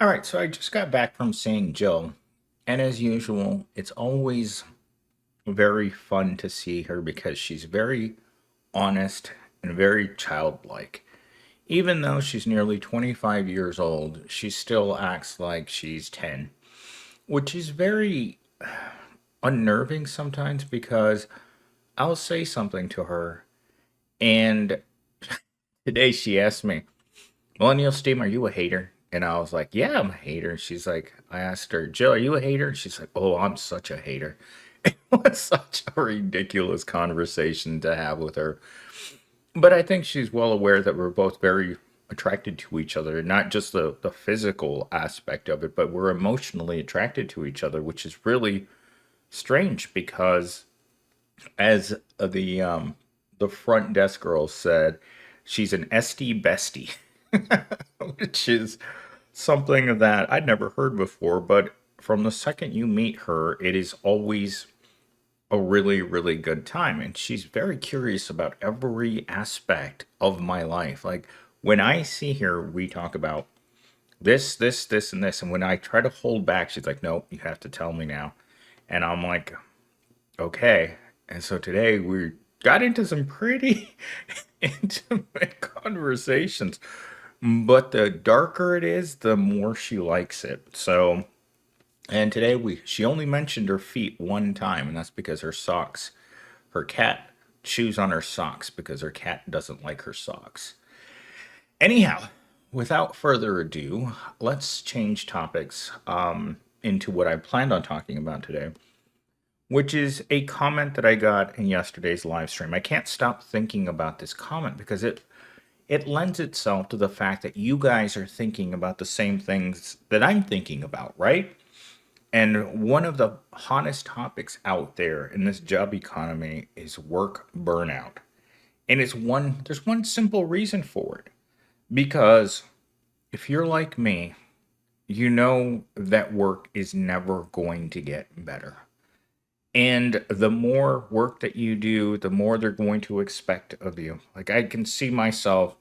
All right, so I just got back from seeing Jill, and as usual, it's always very fun to see her because she's very honest and very childlike. Even though she's nearly 25 years old, she still acts like she's 10, which is very unnerving sometimes because I'll say something to her, and today she asked me, Millennial Steam, are you a hater? And I was like, yeah, I'm a hater. She's like, I asked her, Jill, are you a hater? And she's like, oh, I'm such a hater. It was such a ridiculous conversation to have with her. But I think she's well aware that we're both very attracted to each other, not just the physical aspect of it, but we're emotionally attracted to each other, which is really strange because as the front desk girl said, she's an SD bestie, which is something that I'd never heard before. But from the second you meet her, it is always a really, really good time. And she's very curious about every aspect of my life. Like when I see her, we talk about this, and this. And when I try to hold back, she's like, no, you have to tell me now. And I'm like, okay. And so today we got into some pretty intimate conversations. But the darker it is, the more she likes it. So, and today she only mentioned her feet one time, and that's because her cat chews on her socks because her cat doesn't like her socks. Anyhow, without further ado, let's change topics into what I planned on talking about today, which is a comment that I got in yesterday's live stream. I can't stop thinking about this comment because it lends itself to the fact that you guys are thinking about the same things that I'm thinking about, right? And one of the hottest topics out there in this job economy is work burnout. And there's one simple reason for it. Because if you're like me, you know that work is never going to get better. And the more work that you do, the more they're going to expect of you. Like I can see myself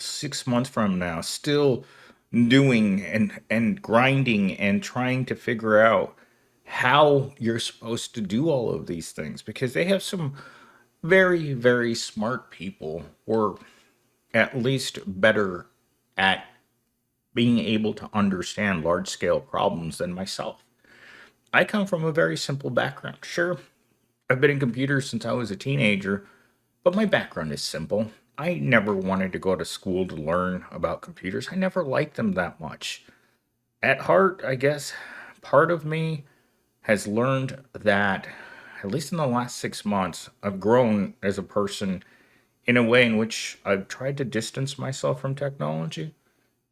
6 months from now still doing and grinding and trying to figure out how you're supposed to do all of these things because they have some very very smart people or at least better at being able to understand large scale problems than myself. I come from a very simple background. Sure, I've been in computers since I was a teenager, but my background is simple. I never wanted to go to school to learn about computers. I never liked them that much. At heart, I guess, part of me has learned that, at least in the last 6 months, I've grown as a person in a way in which I've tried to distance myself from technology.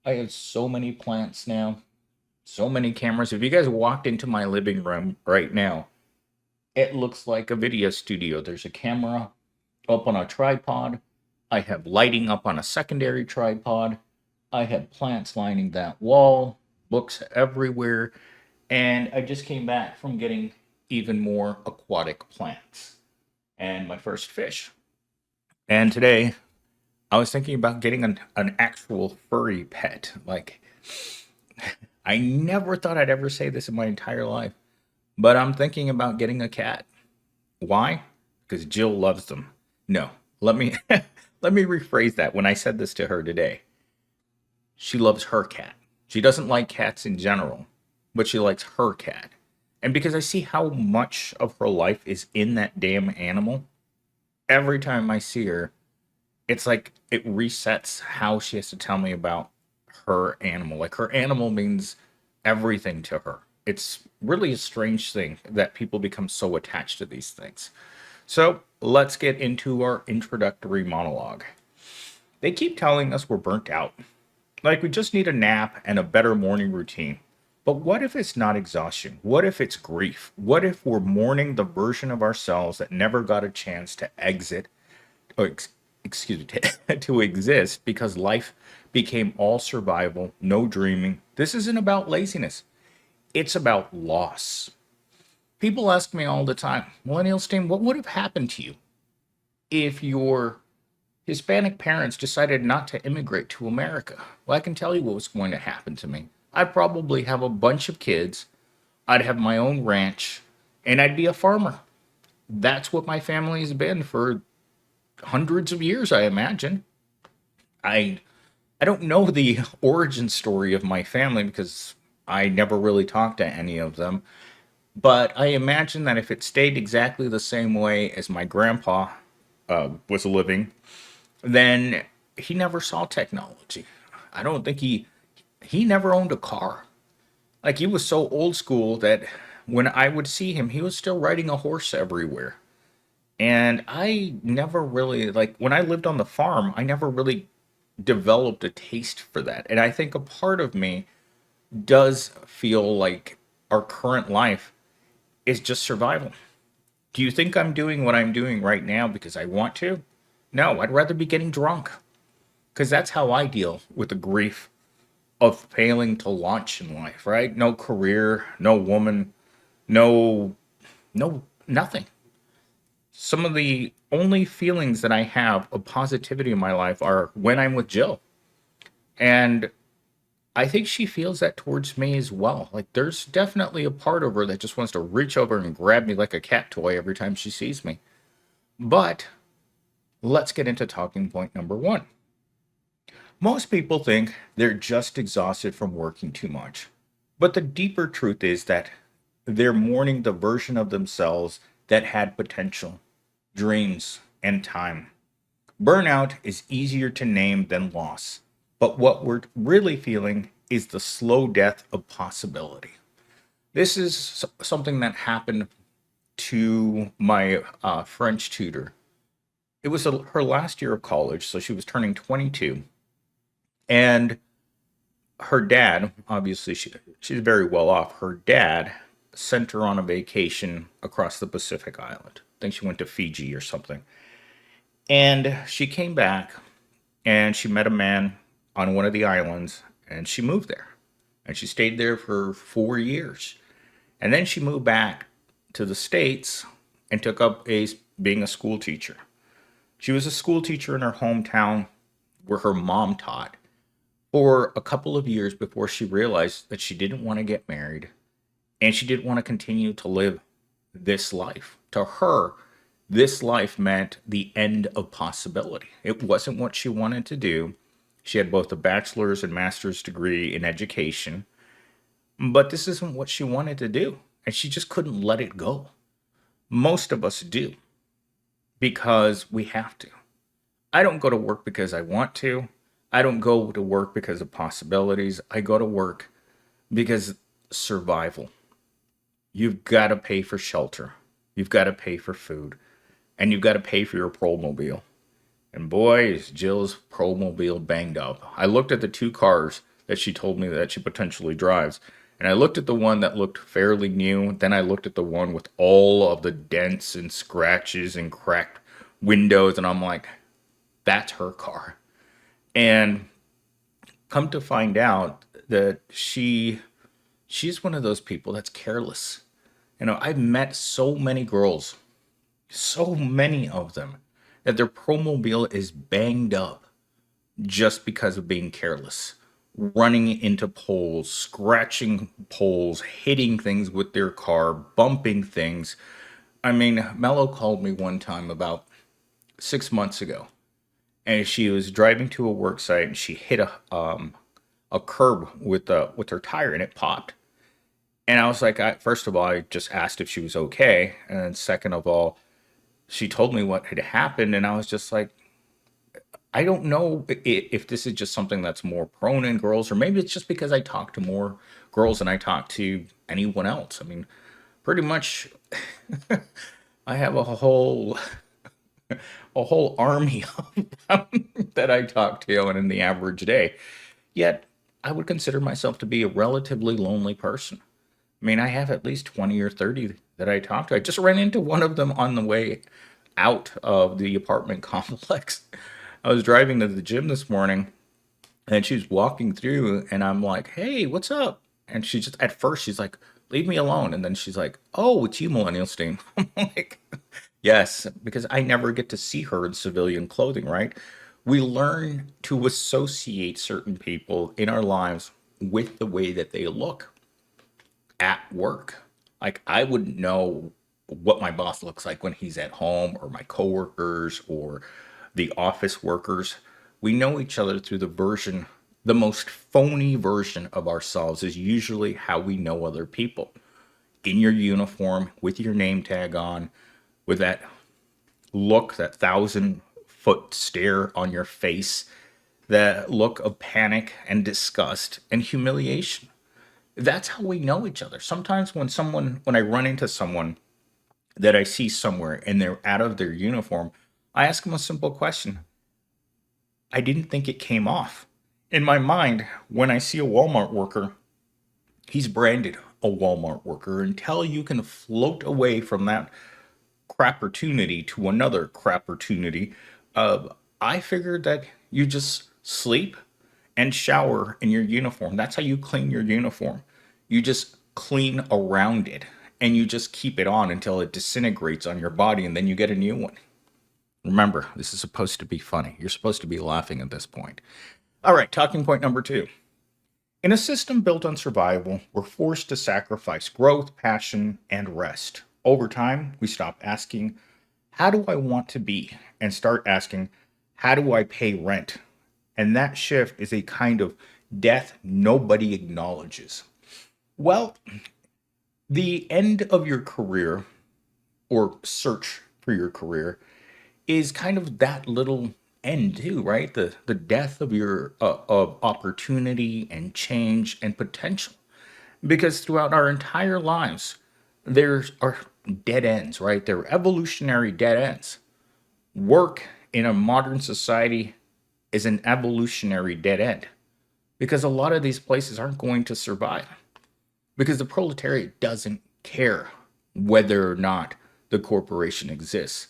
I have so many plants now, so many cameras. If you guys walked into my living room right now, it looks like a video studio. There's a camera up on a tripod. I have lighting up on a secondary tripod. I have plants lining that wall, books everywhere, and I just came back from getting even more aquatic plants and my first fish. And today I was thinking about getting an actual furry pet. Like, I never thought I'd ever say this in my entire life, but I'm thinking about getting a cat. Why? Because Jill loves them. No, let me let me rephrase that. When I said this to her today, she loves her cat. She doesn't like cats in general, but she likes her cat. And because I see how much of her life is in that damn animal, every time I see her, it's like it resets how she has to tell me about her animal. Like her animal means everything to her. It's really a strange thing that people become so attached to these things. So let's get into our introductory monologue. They keep telling us we're burnt out. Like we just need a nap and a better morning routine. But what if it's not exhaustion? What if it's grief? What if we're mourning the version of ourselves that never got a chance to exit, or excuse me, to exist because life became all survival, no dreaming? This isn't about laziness. It's about loss. People ask me all the time, Millennials team, what would have happened to you if your Hispanic parents decided not to immigrate to America? Well, I can tell you what was going to happen to me. I'd probably have a bunch of kids. I'd have my own ranch, and I'd be a farmer. That's what my family's been for hundreds of years, I imagine. I I don't know the origin story of my family because I never really talked to any of them. But I imagine that if it stayed exactly the same way as my grandpa was living, then he never saw technology. I don't think he never owned a car. Like he was so old school that when I would see him, he was still riding a horse everywhere. And I never really like when I lived on the farm, I never really developed a taste for that. And I think a part of me does feel like our current life is just survival. Do you think I'm doing what I'm doing right now because I want to? No, I'd rather be getting drunk because that's how I deal with the grief of failing to launch in life, right? No career, no woman, no, nothing. Some of the only feelings that I have of positivity in my life are when I'm with Jill. And I think she feels that towards me as well. Like there's definitely a part of her that just wants to reach over and grab me like a cat toy every time she sees me. But let's get into talking point number one. Most people think they're just exhausted from working too much. But the deeper truth is that they're mourning the version of themselves that had potential, dreams, and time. Burnout is easier to name than loss, but what we're really feeling is the slow death of possibility. This is something that happened to my French tutor. It was her last year of college, so she was turning 22, and her dad, obviously, she's very well off. Her dad sent her on a vacation across the Pacific Island. I think she went to Fiji or something. And she came back and she met a man on one of the islands and she moved there. And she stayed there for 4 years. And then she moved back to the States and took up being a school teacher. She was a school teacher in her hometown where her mom taught for a couple of years before she realized that she didn't want to get married and she didn't want to continue to live this life. To her, this life meant the end of possibility. It wasn't what she wanted to do. She had both a bachelor's and master's degree in education, but this isn't what she wanted to do. And she just couldn't let it go. Most of us do because we have to. I don't go to work because I want to. I don't go to work because of possibilities. I go to work because survival. You've got to pay for shelter. You've got to pay for food. And you've got to pay for your Promobile. And boy, is Jill's Promobile banged up. I looked at the two cars that she told me that she potentially drives. And I looked at the one that looked fairly new. Then I looked at the one with all of the dents and scratches and cracked windows. And I'm like, that's her car. And come to find out that she's one of those people that's careless. I've met so many girls, so many of them, that their Promobile is banged up just because of being careless, running into poles, scratching poles, hitting things with their car, bumping things. I mean, Mello called me one time about 6 months ago, and she was driving to a work site and she hit a curb with her tire and it popped. And I was like, first of all, I just asked if she was okay, and then second of all, she told me what had happened, and I was just like, I don't know if this is just something that's more prone in girls, or maybe it's just because I talk to more girls than I talk to anyone else. I mean, pretty much, I have a whole army of them that I talk to in the average day. Yet, I would consider myself to be a relatively lonely person. I mean, I have at least 20 or 30 that I talk to. I just ran into one of them on the way out of the apartment complex. I was driving to the gym this morning and she was walking through and I'm like, "Hey, what's up?" And she just, at first, she's like, "Leave me alone." And then she's like, "Oh, it's you, Millennial Steam." I'm like, yes, because I never get to see her in civilian clothing, right? We learn to associate certain people in our lives with the way that they look at work. Like I wouldn't know what my boss looks like when he's at home, or my coworkers, or the office workers. We know each other through the most phony version of ourselves is usually how we know other people. In your uniform, with your name tag on, with that look, that 1,000 foot stare on your face, that look of panic and disgust and humiliation. That's how we know each other. Sometimes when I run into someone that I see somewhere and they're out of their uniform, I ask them a simple question. I didn't think it came off. In my mind, when I see a Walmart worker, he's branded a Walmart worker until you can float away from that crapportunity to another crapportunity. I figured that you just sleep and shower in your uniform. That's how you clean your uniform. You just clean around it and you just keep it on until it disintegrates on your body and then you get a new one. Remember, this is supposed to be funny. You're supposed to be laughing at this point. All right, talking point number 2. In a system built on survival, we're forced to sacrifice growth, passion, and rest. Over time, we stop asking, how do I want to be? And start asking, how do I pay rent? And that shift is a kind of death nobody acknowledges. Well, the end of your career, or search for your career, is kind of that little end too, right? The death of your of opportunity and change and potential. Because throughout our entire lives, there are dead ends, right? They're evolutionary dead ends. Work in a modern society is an evolutionary dead end because a lot of these places aren't going to survive because the proletariat doesn't care whether or not the corporation exists.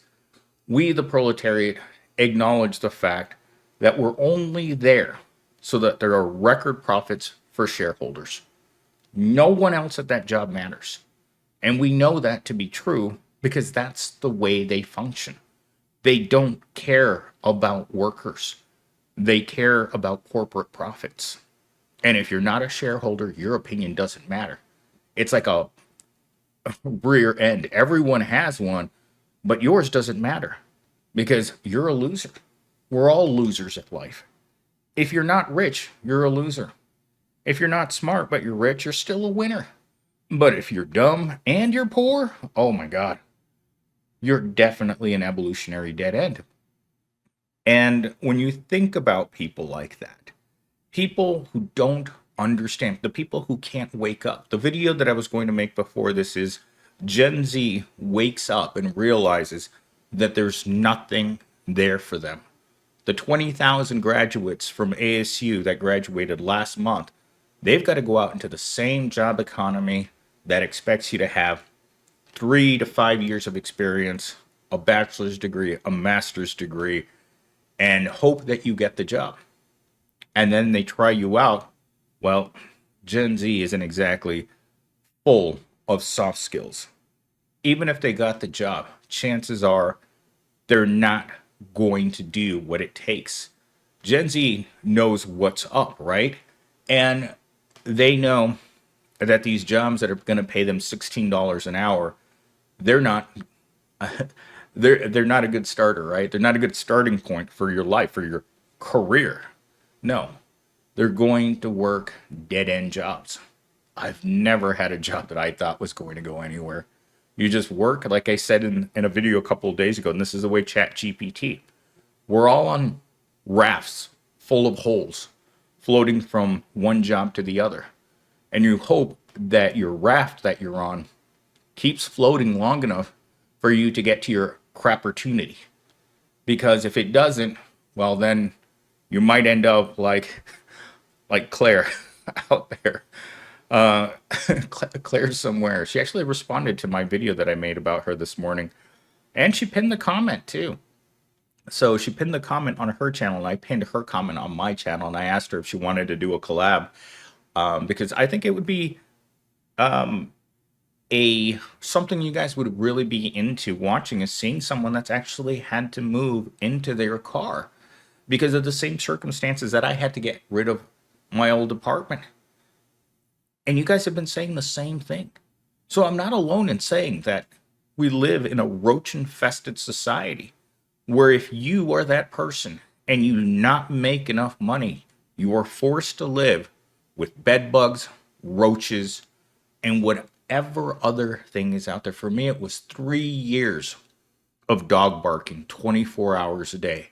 We, the proletariat, acknowledge the fact that we're only there so that there are record profits for shareholders. No one else at that job matters. And we know that to be true because that's the way they function. They don't care about workers. They care about corporate profits. And if you're not a shareholder, your opinion doesn't matter. It's like a rear end. Everyone has one, but yours doesn't matter because you're a loser. We're all losers at life. If you're not rich, you're a loser. If you're not smart but you're rich, you're still a winner. But if you're dumb and you're poor, oh my God, you're definitely an evolutionary dead end. And when you think about people like that, people who don't understand, the people who can't wake up, the video that I was going to make before this is Gen Z wakes up and realizes that there's nothing there for them. The 20,000 graduates from ASU that graduated last month, they've got to go out into the same job economy that expects you to have 3 to 5 years of experience, a bachelor's degree, a master's degree, and hope that you get the job. And then they try you out. Well, Gen Z isn't exactly full of soft skills. Even if they got the job, chances are they're not going to do what it takes. Gen Z knows what's up, right? And they know that these jobs that are going to pay them $16 an hour, they're not they're not a good starter, right? They're not a good starting point for your life, for your career. No. They're going to work dead end jobs. I've never had a job that I thought was going to go anywhere. You just work, like I said in a video a couple of days ago, and this is the way Chat GPT. We're all on rafts full of holes, floating from one job to the other. And you hope that your raft that you're on keeps floating long enough for you to get to your crapportunity. Because if it doesn't, well then you might end up like Claire out there. Claire somewhere. She actually responded to my video that I made about her this morning. And she pinned the comment too. So she pinned the comment on her channel, and I pinned her comment on my channel, and I asked her if she wanted to do a collab, because I think it would be a something you guys would really be into watching, is seeing someone that's actually had to move into their car because of the same circumstances that I had to get rid of my old apartment. And you guys have been saying the same thing. So I'm not alone in saying that we live in a roach infested society where if you are that person and you do not make enough money, you are forced to live with bed bugs, roaches, and whatever other thing is out there. For me, it was 3 years of dog barking 24 hours a day.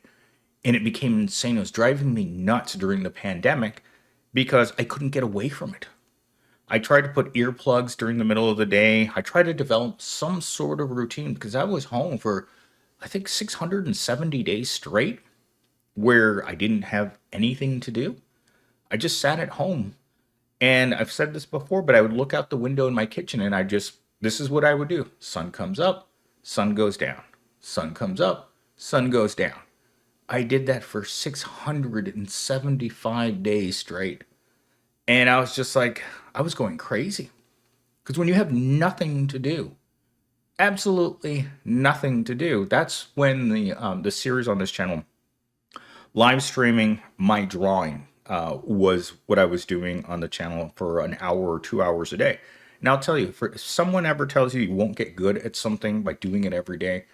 And it became insane. It was driving me nuts during the pandemic because I couldn't get away from it. I tried to put earplugs during the middle of the day. I tried to develop some sort of routine because I was home for, I think, 670 days straight where I didn't have anything to do. I just sat at home. And I've said this before, but I would look out the window in my kitchen and this is what I would do. Sun comes up, sun goes down. Sun comes up, sun goes down. I did that for 675 days straight. And I was just like, I was going crazy. Because when you have nothing to do, absolutely nothing to do, that's when the series on this channel, live streaming my drawing, was what I was doing on the channel for an hour or 2 hours a day. Now I'll tell you, if someone ever tells you you won't get good at something by doing it every day,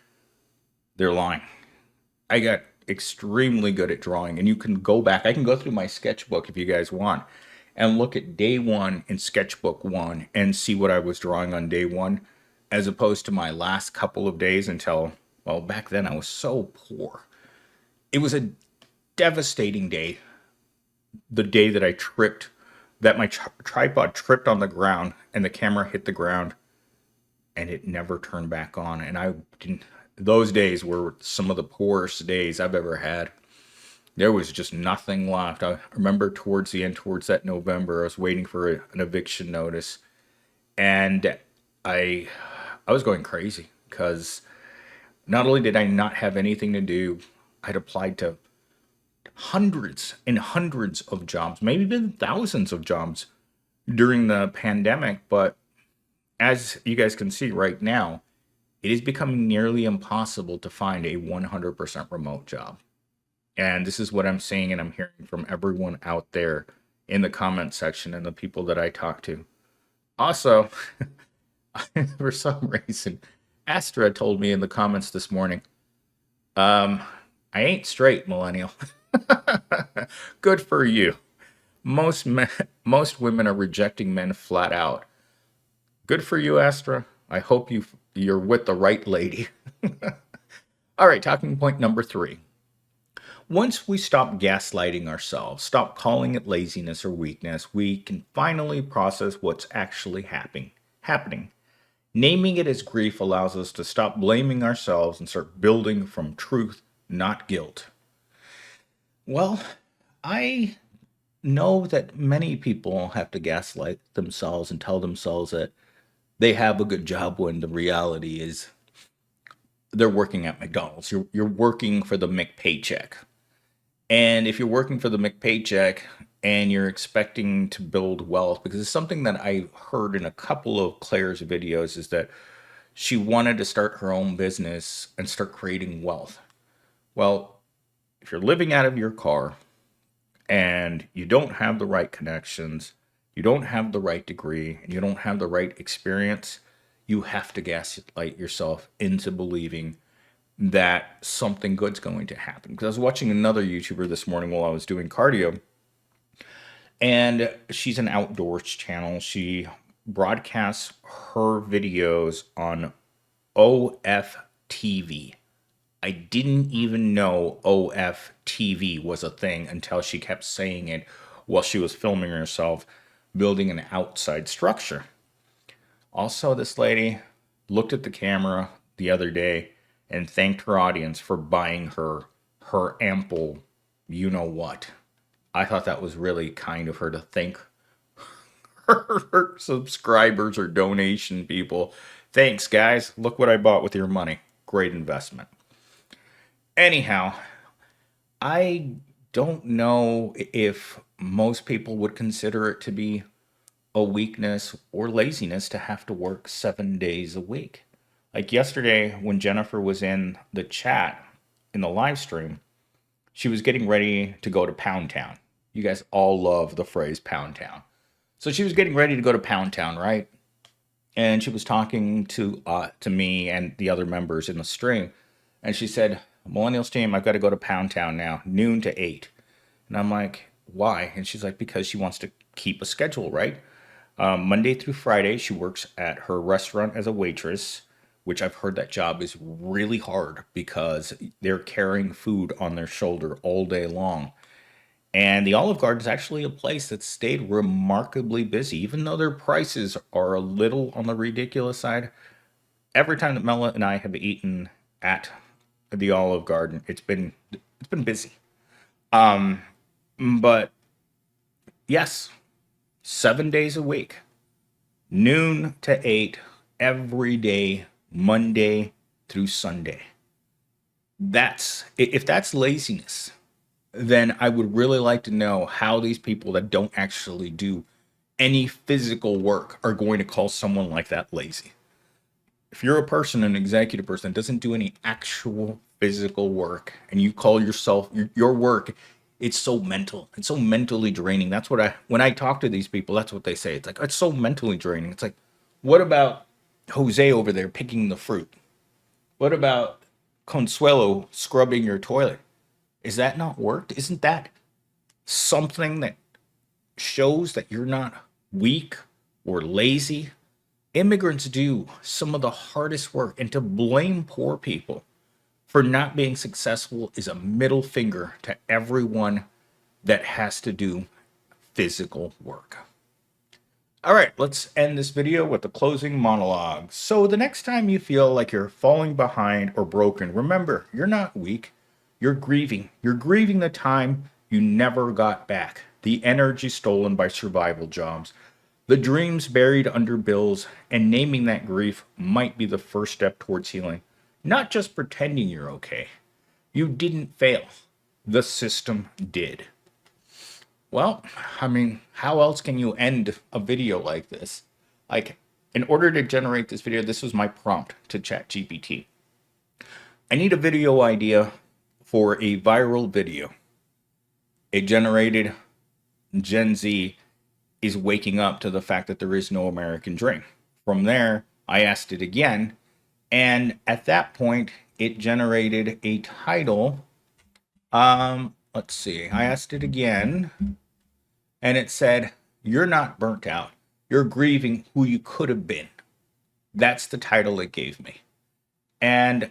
they're lying. I got extremely good at drawing, and you can go back. I can go through my sketchbook if you guys want and look at day one in sketchbook one and see what I was drawing on day one as opposed to my last couple of days until, well, back then I was so poor. It was a devastating day. The day that I tripped, that my tripod tripped on the ground and the camera hit the ground and it never turned back on. And I didn't, those days were some of the poorest days I've ever had. There was just nothing left. I remember towards the end, towards that November, I was waiting for an eviction notice, and I I was going crazy because not only did I not have anything to do, I'd applied to hundreds and hundreds of jobs, maybe even thousands of jobs during the pandemic. But as you guys can see right now, it is becoming nearly impossible to find a 100% remote job. And this is what I'm seeing and I'm hearing from everyone out there in the comment section and the people that I talk to. Also, for some reason, Astra told me in the comments this morning, um, I ain't straight, millennial. Good for you. Most men, most women are rejecting men flat out. Good for you, Astra. I hope you're with the right lady. All right, talking point number 3. Once we stop gaslighting ourselves, stop calling it laziness or weakness, we can finally process what's actually happening. Naming it as grief allows us to stop blaming ourselves and start building from truth, not guilt. Well, I know that many people have to gaslight themselves and tell themselves that they have a good job when the reality is they're working at McDonald's. You're working for the McPaycheck. And if you're working for the McPaycheck and you're expecting to build wealth, because it's something that I heard in a couple of Claire's videos, is that she wanted to start her own business and start creating wealth. Well, if you're living out of your car and you don't have the right connections, you don't have the right degree, and you don't have the right experience, you have to gaslight yourself into believing that something good's going to happen. Because I was watching another YouTuber this morning while I was doing cardio, and she's an outdoors channel. She broadcasts her videos on OFTV. I didn't even know OFTV was a thing until she kept saying it while she was filming herself building an outside structure. Also, this lady looked at the camera the other day and thanked her audience for buying her ample you know what. I thought that was really kind of her to thank her subscribers or donation people. Thanks, guys. Look what I bought with your money. Great investment. Anyhow, I don't know if most people would consider it to be a weakness or laziness to have to work 7 days a week. Like yesterday, when Jennifer was in the chat in the live stream, she was getting ready to go to Pound Town. You guys all love the phrase Pound Town. So she was getting ready to go to Pound Town, right? And she was talking to me and the other members in the stream, and she said, "Millennials team, I've got to go to Pound Town now, noon to 8." And I'm like, "Why?" And she's like, "Because she wants to keep a schedule, right? Monday through Friday, she works at her restaurant as a waitress, which I've heard that job is really hard because they're carrying food on their shoulder all day long. And the Olive Garden is actually a place that stayed remarkably busy, even though their prices are a little on the ridiculous side. Every time that Mela and I have eaten at the Olive Garden, it's been busy. But yes, 7 days a week, noon to 8, every day, Monday through Sunday. That's if that's laziness, then I would really like to know how these people that don't actually do any physical work are going to call someone like that lazy. If you're a person, an executive person that doesn't do any actual physical work, and you call yourself your work, it's so mental. It's so mentally draining. That's what when I talk to these people, that's what they say. It's like, it's so mentally draining. It's like, what about Jose over there picking the fruit? What about Consuelo scrubbing your toilet? Is that not work? Isn't that something that shows that you're not weak or lazy? Immigrants do some of the hardest work, and to blame poor people for not being successful is a middle finger to everyone that has to do physical work. All right, let's end this video with the closing monologue. So the next time you feel like you're falling behind or broken, remember, you're not weak. You're grieving. You're grieving the time you never got back, the energy stolen by survival jobs, the dreams buried under bills, and naming that grief might be the first step towards healing. Not just pretending you're okay. You didn't fail. The system did. Well, I mean, how else can you end a video like this? Like, in order to generate this video, this was my prompt to ChatGPT. I need a video idea for a viral video. It generated Gen Z is waking up to the fact that there is no American dream. From there, I asked it again, and at that point, it generated a title. Let's see. I asked it again, and it said, "You're not burnt out. You're grieving who you could have been." That's the title it gave me. And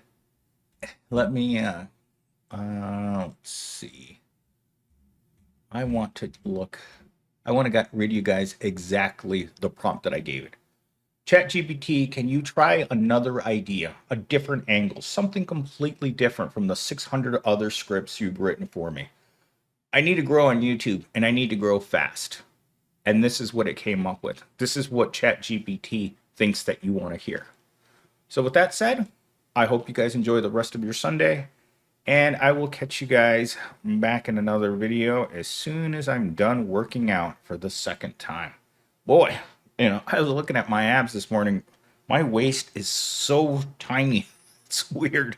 let me let's see. I want to read you guys exactly the prompt that I gave it. ChatGPT, can you try another idea, a different angle, something completely different from the 600 other scripts you've written for me? I need to grow on YouTube, and I need to grow fast. And this is what it came up with. This is what ChatGPT thinks that you want to hear. So with that said, I hope you guys enjoy the rest of your Sunday, and I will catch you guys back in another video as soon as I'm done working out for the second time. Boy, I was looking at my abs this morning. My waist is so tiny. It's weird.